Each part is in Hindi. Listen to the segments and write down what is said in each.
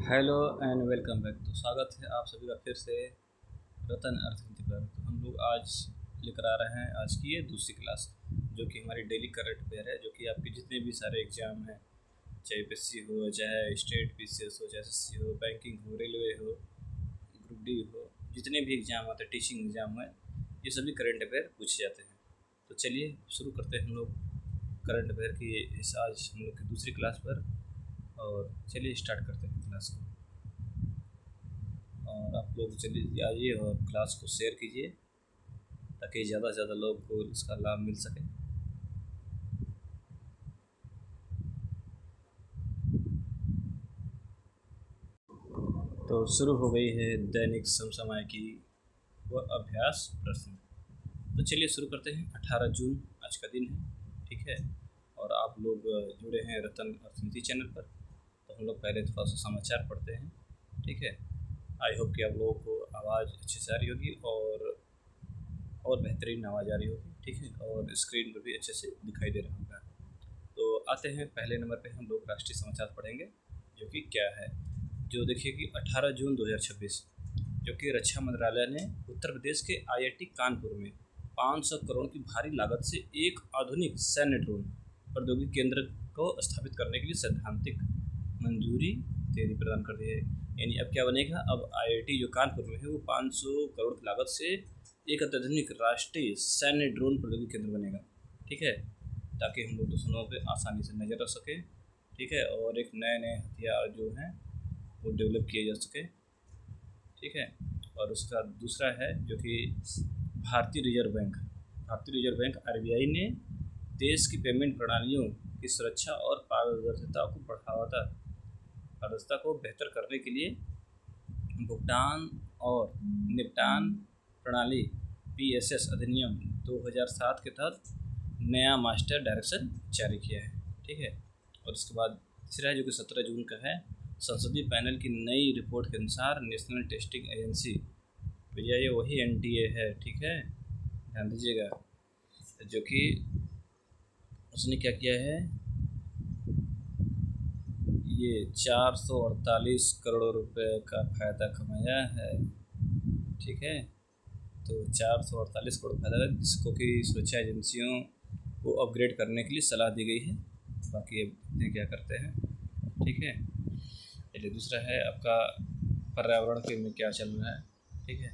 Hello and welcome back. तो स्वागत है आप सभी का फिर से रतन अर्थनीति पर। तो हम लोग आज लेकर आ रहे हैं आज की ये दूसरी क्लास, जो कि हमारी डेली करंट अफेयर है, जो कि आपके जितने भी सारे एग्ज़ाम हैं, चाहे पीएससी हो, चाहे स्टेट पीसीएस हो, चाहे एसएससी हो, बैंकिंग हो, रेलवे हो, ग्रुप डी हो, जितने भी एग्ज़ाम होते हैं, टीचिंग एग्ज़ाम है, ये सभी करंट अफेयर पूछे जाते हैं। तो चलिए शुरू करते हैं हम लोग करंट अफेयर की इस आज हम लोग की दूसरी क्लास पर। और चलिए स्टार्ट करते हैं क्लास को। और आप लोग चलिए आइए और क्लास को शेयर कीजिए ताकि ज़्यादा से ज़्यादा लोग को इसका लाभ मिल सके। तो शुरू हो गई है दैनिक समसामयिकी व अभ्यास प्रश्न। तो चलिए शुरू करते हैं। 18 जून आज का दिन है, ठीक है। और आप लोग जुड़े हैं रतन अर्थनीति चैनल पर। तो हम लोग पहले थोड़ा सा समाचार पढ़ते हैं, ठीक है। आई होप कि आप लोगों को आवाज़ अच्छे से आ रही होगी और बेहतरीन आवाज़ आ रही होगी, ठीक है। और स्क्रीन पर भी अच्छे से दिखाई दे रहा होगा। तो आते हैं पहले नंबर पे हम लोग राष्ट्रीय समाचार पढ़ेंगे, जो कि क्या है। जो देखिए कि 18 जून 2026, जो कि रक्षा मंत्रालय ने उत्तर प्रदेश के आईआईटी कानपुर में 500 करोड़ की भारी लागत से एक आधुनिक सैन्य ड्रोन प्रौद्योगिकी केंद्र को स्थापित करने के लिए सैद्धांतिक मंजूरी दे प्रदान कर दी है। यानी अब क्या बनेगा, अब आईआईटी जो कानपुर में है वो 500 करोड़ की लागत से एक अत्याधुनिक राष्ट्रीय सैन्य ड्रोन प्रौद्योगिकी केंद्र बनेगा, ठीक है। ताकि हम लोग दुश्मनों पे आसानी से नज़र रख सकें, ठीक है। और एक नए नए हथियार जो हैं वो डेवलप किए जा सके, ठीक है। और उसका दूसरा है जो कि भारतीय रिजर्व बैंक आरबीआई ने देश की पेमेंट प्रणालियों की सुरक्षा और पारदर्शिता को बेहतर करने के लिए भुगतान और निपटान प्रणाली पीएसएस अधिनियम 2007 के तहत नया मास्टर डायरेक्शन जारी किया है, ठीक है। और उसके बाद तीसरा है जो कि 17 जून का है। संसदीय पैनल की नई रिपोर्ट के अनुसार नेशनल टेस्टिंग एजेंसी, भैया ये वही एनटीए है, ठीक है, ध्यान दीजिएगा। जो कि उसने क्या किया है, ये 448 करोड़ रुपए का फ़ायदा कमाया है, ठीक है। तो 448 करोड़ फायदा है, जिसको कि सुरक्षा एजेंसियों को अपग्रेड करने के लिए सलाह दी गई है। बाकी अब ये क्या करते हैं, ठीक है। चलिए दूसरा है आपका पर्यावरण के में क्या चल रहा है, ठीक है।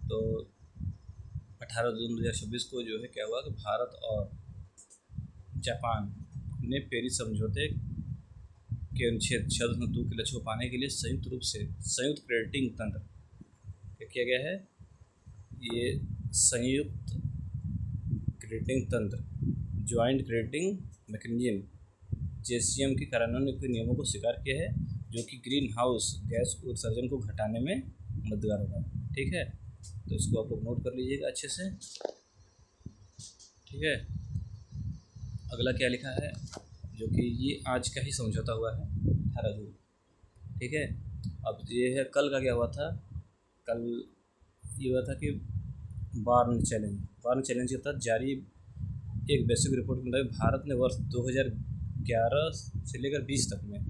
तो 18 जून 2026 को जो है क्या हुआ कि भारत और जापान ने पेरिस समझौते के अनुच्छेद 6.2 के लक्ष्य को पाने के लिए संयुक्त क्रेडिटिंग तंत्र क्या किया गया है। ये संयुक्त क्रेडिटिंग तंत्र, ज्वाइंट क्रेडिटिंग मैकेनिज्म जेसीएम के कार्यान्वयन के नियमों को स्वीकार किया है, जो कि ग्रीन हाउस गैस उत्सर्जन को घटाने में मददगार होगा, ठीक है। तो इसको आप लोग नोट कर लीजिएगा अच्छे से, ठीक है। अगला क्या लिखा है, जो कि ये आज का ही समझौता हुआ है 18 जून, ठीक है। अब ये है कल का क्या हुआ था। कल ये हुआ था कि बार्न चैलेंज के तहत जारी एक वैश्विक रिपोर्ट के मुताबिक भारत ने वर्ष 2011 से लेकर 20 तक में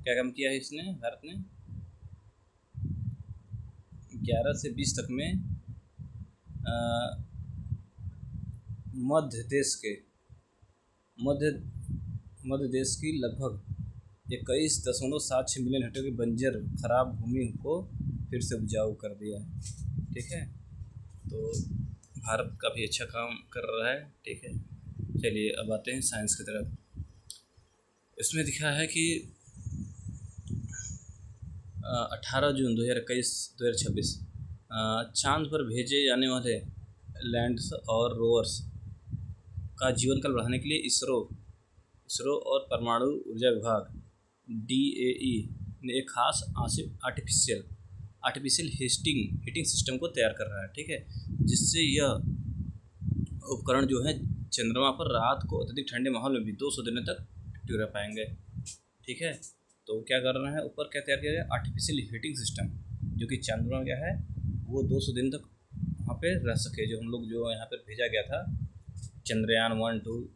क्या काम किया है। इसने भारत ने 11 से 20 तक में मध्य देश की लगभग 21.76 मिलियन हेक्टेयर की बंजर खराब भूमि को फिर से उपजाऊ कर दिया है, ठीक है। तो भारत काफ़ी अच्छा काम कर रहा है, ठीक है। चलिए अब आते हैं साइंस की तरफ। इसमें दिखा है कि 18 जून 2026 चांद पर भेजे जाने वाले लैंडर्स और रोवर्स का जीवन काल बढ़ाने के लिए इसरो और परमाणु ऊर्जा विभाग डीएई ने एक खास आर्टिफिशियल हीटिंग सिस्टम को तैयार कर रहा है, ठीक है। जिससे यह उपकरण जो है चंद्रमा पर रात को अत्यधिक ठंडे माहौल में भी 200 दिनों तक एक्टिव रह पाएंगे, ठीक है। तो क्या कर रहे हैं, ऊपर क्या तैयार किया गया, आर्टिफिशियल हीटिंग सिस्टम, जो कि चंद्रमा क्या है वो 200 दिन तक वहाँ पे रह सके। जो हम लोग जो यहाँ पर भेजा गया था चंद्रयान 1 2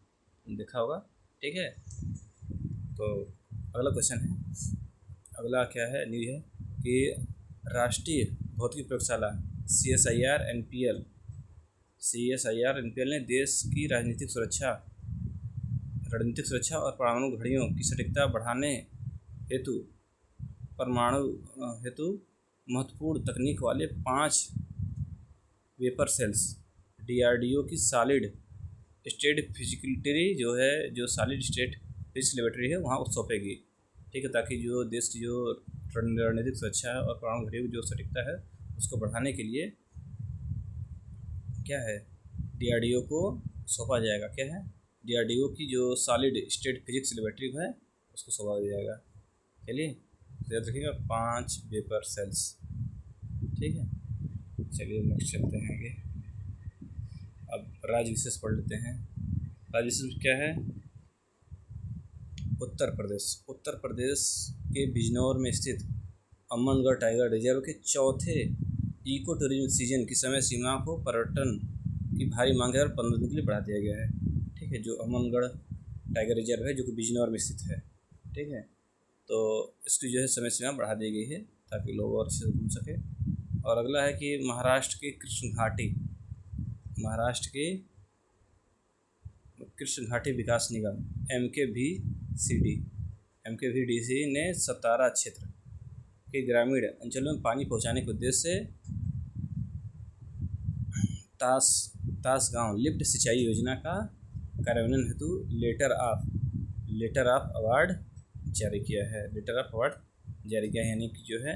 देखा होगा, ठीक है। तो अगला क्वेश्चन है, अगला क्या है न्यूज़ है कि राष्ट्रीय भौतिकी प्रयोगशाला CSIR NPL ने देश की रणनीतिक सुरक्षा और परमाणु घड़ियों की सटीकता बढ़ाने हेतु महत्वपूर्ण तकनीक वाले 5 वेपर सेल्स DRDO की सॉलिड स्टेट फिजिकलिटी जो सॉलिड स्टेट फिजिक्स लेबोरेटरी है वहाँ सौंपेगी। ठीक है, ताकि जो देश की जो रणनीतिक सुरक्षा है और परमाणु घड़ियों की जो सटीकता है उसको बढ़ाने के लिए क्या है DRDO को सौंपा जाएगा। क्या है DRDO की जो सॉलिड स्टेट फिजिक्स लेबोरेटरी है उसको सौंपा जाएगा। चलिए याद रखिएगा 5 वेपर सेल्स। ठीक है, चलिए नेक्स्ट चलते हैं आगे। अब राज्य विशेष पढ़ लेते हैं। राज्य विशेष क्या है? उत्तर प्रदेश के बिजनौर में स्थित अमनगढ़ टाइगर रिजर्व के चौथे इको टूरिज्म सीजन की समय सीमा को पर्यटन की भारी मांग है और 15 दिन के लिए बढ़ा दिया गया है। ठीक है, जो अमनगढ़ टाइगर रिजर्व है जो कि बिजनौर में स्थित है। ठीक है, तो इसकी जो है समय सीमा बढ़ा दी गई है ताकि लोग और अच्छे से घूम सके। और अगला है कि महाराष्ट्र के कृष्ण घाटी विकास निगम MKVDC ने सतारा क्षेत्र के ग्रामीण अंचलों में पानी पहुंचाने के उद्देश्य से तासगांव लिफ्ट सिंचाई योजना का कार्यान्वयन हेतु लेटर ऑफ अवार्ड जारी किया है। यानी कि जो है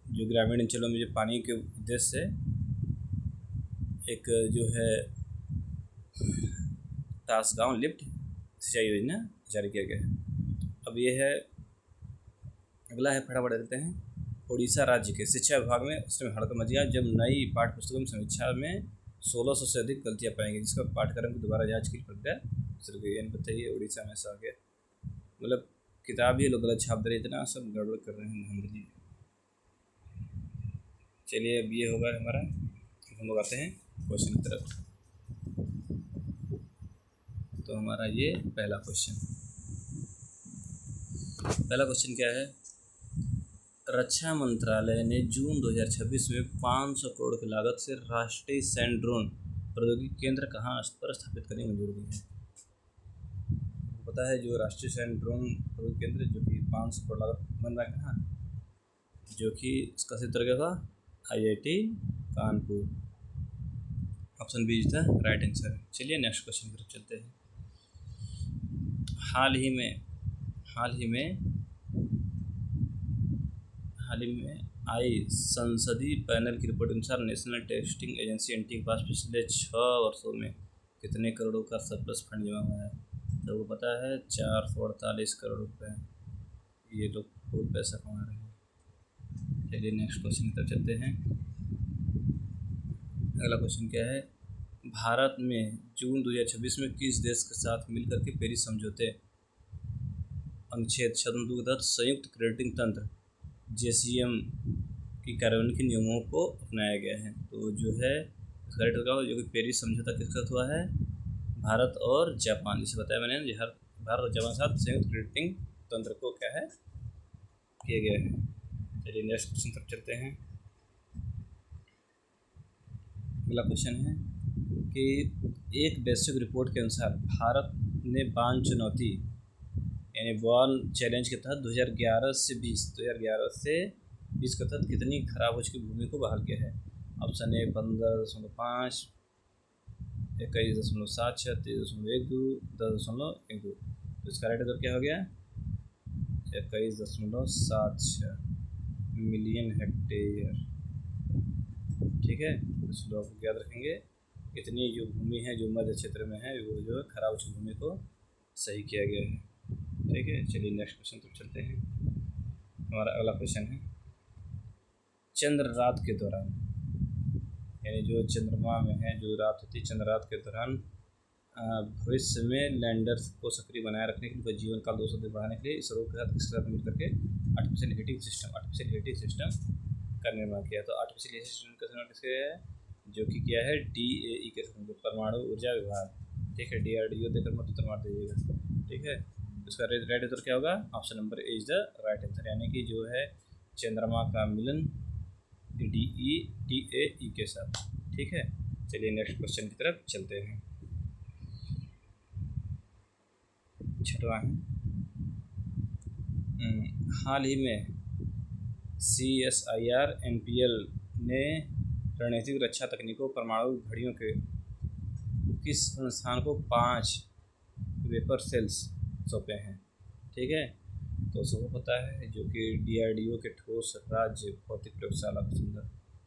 जो ग्रामीण अंचलों में जो पानी के उद्देश्य से एक जो है तासगांव लिफ्ट सिंचाई योजना जारी किया गया है। अब ये है अगला है, फटाफट देखते हैं। उड़ीसा राज्य के शिक्षा विभाग में उसने हड़कंप मच गया जब नई पाठ्य पुस्तकों में समीक्षा में 1600 से अधिक गलतियां पाई गई, जिसका पाठ्यक्रम की दोबारा जांच की प्रक्रिया शुरू की गई। बताइए उड़ीसा में ऐसा आ गया, मतलब किताब ही लोग गलत छाप दे रहे, इतना सब गड़बड़ कर रहे हैं धांधली। चलिए अब ये होगा हमारा, हम लोग आते हैं क्वेश्चन की तरफ। तो हमारा ये पहला क्वेश्चन क्या है? रक्षा मंत्रालय ने जून 2026 में 500 करोड़ की लागत से राष्ट्रीय सैन्य ड्रोन प्रौद्योगिकी केंद्र कहाँ पर स्थापित करने की मंजूरी दी है? पता है जो राष्ट्रीय सैन्य ड्रोन प्रौद्योगिकी केंद्र जो कि 500 करोड़ लागत बन रहा है कहाँ, जो कि इसका क्षेत्र क्या था? IIT कानपुर। ऑप्शन बी था राइट आंसर। चलिए नेक्स्ट क्वेश्चन की तरफ चलते हैं। हाल ही में आई संसदीय पैनल की रिपोर्ट अनुसार नेशनल टेस्टिंग एजेंसी NTA के पास पिछले 6 वर्षों में कितने करोड़ों का सरप्लस फंड जमा हुआ है? तो वो पता है 448 करोड़ रुपए। ये लोग बहुत पैसा कमा रहे हैं। चलिए नेक्स्ट क्वेश्चन की तरफ चलते हैं। अगला क्वेश्चन क्या है? भारत में जून 2026 में किस देश के साथ मिलकर के पेरिस समझौते अनुच्छेद 6 के तहत संयुक्त क्रेडिटिंग तंत्र JCM की कार्यान्वयन के नियमों को अपनाया गया है? तो जो है करेक्ट होगा जो कि पेरिस समझौता किसके साथ हुआ है? भारत और जापान। जिसे बताया मैंने, भारत और जापान के साथ संयुक्त क्रेडिटिंग तंत्र को क्या है किया गया है। चलिए नेक्स्ट क्वेश्चन तक चलते हैं। अगला क्वेश्चन है कि एक वैश्विक रिपोर्ट के अनुसार भारत ने बान चुनौती यानी बॉर्न चैलेंज के तहत 2011 से 20 के तहत कितनी खराब हो चुकी भूमि को बहाल किया है? Option A 15.5, 21.76, 23.12, 10.12। तो इसका राइट आंसर क्या हो गया? 21.76 मिलियन हेक्टेयर। ठीक है, इसको आप याद रखेंगे। इतनी जो भूमि है जो मध्य क्षेत्र में है वो जो खराब हो चुकी भूमि को सही किया गया है। ठीक है, चलिए नेक्स्ट क्वेश्चन तक चलते हैं। हमारा अगला क्वेश्चन है चंद्र रात के दौरान यानी जो चंद्रमा में है जो रात होती है, चंद्र रात के दौरान भविष्य में लैंडर्स को सक्रिय बनाए रखने के लिए जीवन काल 200 दिन बढ़ाने के लिए इसरो के साथ इसके साथ मिलकर के आर्टिफिशियल हिटिंग सिस्टम का निर्माण किया। तो आर्टिफिशियल हिटिंग सिस्टम का निर्माण किसके है? जो कि किया है DAE के परमाणु ऊर्जा विभाग। ठीक है, DRDO देकर मत मार दीजिएगा। ठीक है, इसका राइट आंसर क्या होगा? Option number A is the right answer, यानी कि जो है चंद्रमा का मिलन DETAE के साथ। ठीक है, चलिए नेक्स्ट क्वेश्चन की तरफ चलते हैं। छठवां है, हाल ही में CSIR NPL ने रणनीतिक रक्षा तकनीकों परमाणु घड़ियों के किस संस्थान को 5 वेपर सेल्स सौंपे हैं? ठीक है, तो सबको पता है जो कि DRDO के ठोस राज्य भौतिक प्रयोगशाला को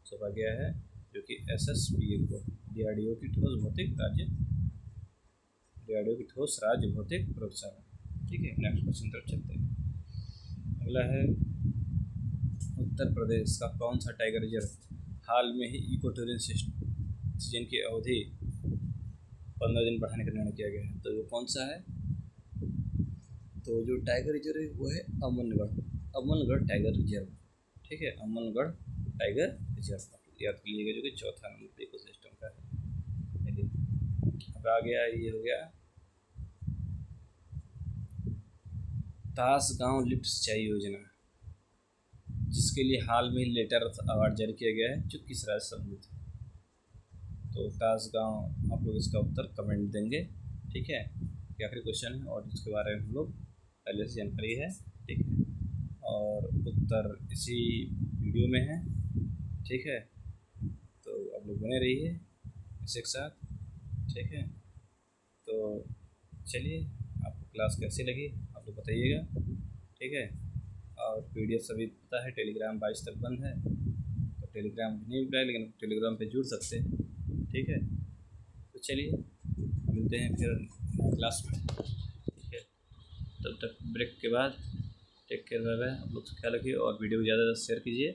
सौंपा गया है, जो कि SSPA को, DRDO की ठोस राज्य भौतिक प्रयोगशाला। ठीक है, नेक्स्ट क्वेश्चन तरफ चलते हैं। अगला है, उत्तर प्रदेश का कौन सा टाइगर रिजर्व हाल में ही इको टूरिज्म सीजन की अवधि 15 दिन बढ़ाने का निर्णय किया गया है? तो वो कौन सा है? तो जो टाइगर रिजर्व है वो है अमनगढ़ टाइगर रिजर्व। ठीक है, अमनगढ़ टाइगर रिजर्व याद कर लीजिएगा, जो कि चौथा नंबर इको सिस्टम का है। चलिए अब आ गया, ये हो गया तासगांव लिफ्ट सिंचाई योजना, जिसके लिए हाल में लेटर अवार्ड जारी किया गया है, जो किस राज्य से संबंधित है? तो तासगांव, आप लोग इसका उत्तर कमेंट देंगे। ठीक है, ये आखिरी क्वेश्चन है और इसके बारे में हम लोग पहले से जानकारी है। ठीक है, और उत्तर इसी वीडियो में है। ठीक है, तो आप लोग बने रहिए इसी के साथ। ठीक है, तो चलिए, आपको क्लास कैसी लगी आप लोग बताइएगा। ठीक है, और PDF सभी पता है, टेलीग्राम 22 तक बंद है, तो टेलीग्राम नहीं मिल रहा है, लेकिन टेलीग्राम पे जुड़ सकते हैं। ठीक है, तो चलिए मिलते हैं फिर नए क्लास में। ठीक है, तब तक ब्रेक के बाद टेक केयर, बाय बाय। आप लोग ख्याल रखिए और वीडियो को ज़्यादा शेयर कीजिए।